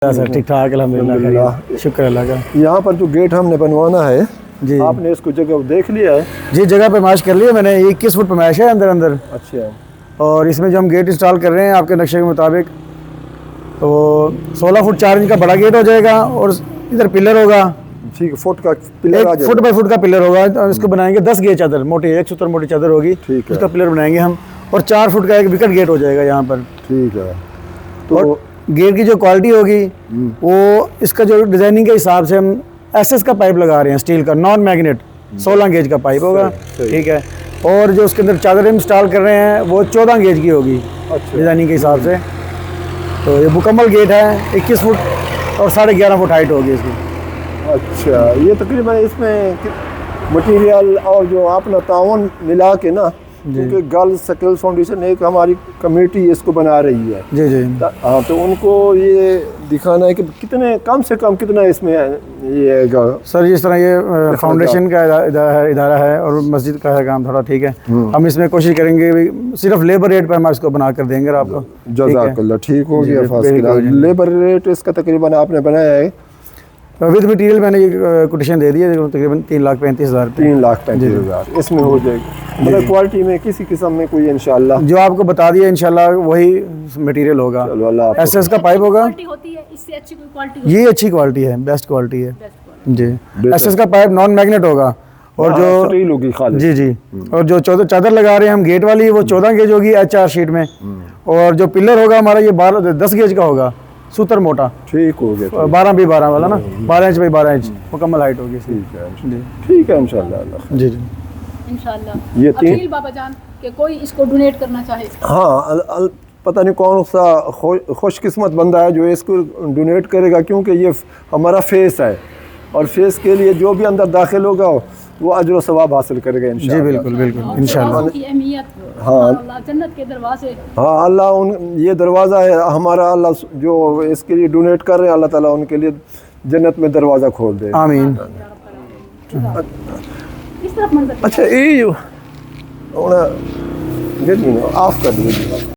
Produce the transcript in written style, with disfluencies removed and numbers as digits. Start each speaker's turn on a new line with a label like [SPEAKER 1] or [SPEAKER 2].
[SPEAKER 1] Sir ठीक ठाक अल्हम्दुलिल्लाह, शुक्र अल्लाह का।
[SPEAKER 2] यहाँ पर जो गेट हमने बनवाना है
[SPEAKER 1] जी
[SPEAKER 2] आपने इसको जगह देख लिया है?
[SPEAKER 1] जी जगह पैमाइश कर लिया मैंने। 21 फुट पैमाइश है अंदर अंदर।
[SPEAKER 2] अच्छा।
[SPEAKER 1] और इसमें जो हम गेट इंस्टॉल कर रहे हैं आपके नक्शे के मुताबिक, तो 16 फुट 4 इंच का बड़ा गेट हो जाएगा और इधर पिलर होगा।
[SPEAKER 2] ठीक, फुट का पिलर आ
[SPEAKER 1] 1 फुट बाई फुट का पिलर होगा। तो इसको बनाएंगे 10 गेज चादर मोटी, 1 सूत्र मोटी चादर होगी, उसका पिलर बनाएंगे हम। और 4 फुट का एक विकेट गेट हो जाएगा यहाँ पर।
[SPEAKER 2] ठीक है।
[SPEAKER 1] तो गेट की जो क्वालिटी होगी वो इसका जो डिज़ाइनिंग के हिसाब से हम एसएस का पाइप लगा रहे हैं, स्टील का नॉन मैग्नेट 16 गेज का पाइप होगा। ठीक है। और जो उसके अंदर चादर इंस्टॉल कर रहे हैं वो 14 गेज की होगी। अच्छा। डिज़ाइनिंग के हिसाब से। तो ये मुकम्मल गेट है, 21 फुट और 11.5 फुट हाइट होगी इसकी।
[SPEAKER 2] अच्छा, ये तकरीबन इसमें मटेरियल और जो आपने ताउन मिला के ना, क्योंकि गर्ल्स स्किल फाउंडेशन एक हमारी कमेटी इसको बना रही है।
[SPEAKER 1] जी जी।
[SPEAKER 2] हाँ, तो उनको ये दिखाना है कि कितने कम से कम कितना इसमें ये
[SPEAKER 1] सर जिस तरह ये फाउंडेशन का इदारा है और मस्जिद का है काम थोड़ा, ठीक है। हम इसमें कोशिश करेंगे सिर्फ लेबर रेट पर हम इसको बना कर देंगे आपको।
[SPEAKER 2] जज़ाकल्लाह, ठीक हो गया। लेबर रेट इसका तकरीबन आपने बनाया है?
[SPEAKER 1] विद मटेरियल मैंने ये कोटेशन दे दी है, तकरीबन 3,35,000।
[SPEAKER 2] 3,35,000 इसमें हो जाएगी। मतलब क्वालिटी में किसी किस्म में कोई इंशाल्लाह
[SPEAKER 1] जो आपको बता दिया इंशाल्लाह वही मटेरियल होगा। एसएस का पाइप होगा।
[SPEAKER 3] इससे अच्छी कोई क्वालिटी?
[SPEAKER 1] ये अच्छी क्वालिटी है, बेस्ट क्वालिटी है जी। एसएस का पाइप नॉन मैग्नेट होगा। और जो
[SPEAKER 2] स्टील होगी खाली।
[SPEAKER 1] जी जी। और जो चादर लगा रहे हैं हम गेट वाली, वो 14 गेज होगी HR शीट में। और जो पिलर होगा हमारा ये 10 गेज का होगा, सूत्र मोटा।
[SPEAKER 2] ठीक हो गया।
[SPEAKER 1] 12 बाई 12 वाला ना, 12 इंच बाई 12 इंच मुकम्मल हाइट होगी।
[SPEAKER 2] ठीक है जी, ठीक है इंशाल्लाह।
[SPEAKER 1] जी जी
[SPEAKER 3] इंशाल्लाह।
[SPEAKER 2] ये
[SPEAKER 3] अखिल बाबा जान के कोई इसको डोनेट करना चाहे?
[SPEAKER 2] हाँ, पता नहीं कौन सा खुशकिस्मत बंदा है जो इसको डोनेट करेगा, क्योंकि ये हमारा फेस है और फेस के लिए जो भी अंदर दाखिल होगा वो अजर व सवाब हासिल करेगा इंशाल्लाह।
[SPEAKER 1] जी बिल्कुल बिल्कुल इंशाल्लाह।
[SPEAKER 3] की अहमियत,
[SPEAKER 2] हाँ
[SPEAKER 3] जन्नत के दरवाजे।
[SPEAKER 2] हाँ, अल्लाह ये दरवाज़ा है हमारा। अल्लाह जो इसके लिए डोनेट कर रहे हैं, अल्लाह ताला उनके लिए जन्नत में दरवाज़ा खोल दे।
[SPEAKER 1] आमीन।
[SPEAKER 3] इस तरफ मंजर।
[SPEAKER 2] अच्छा, ये ऑफ कर दीजिए।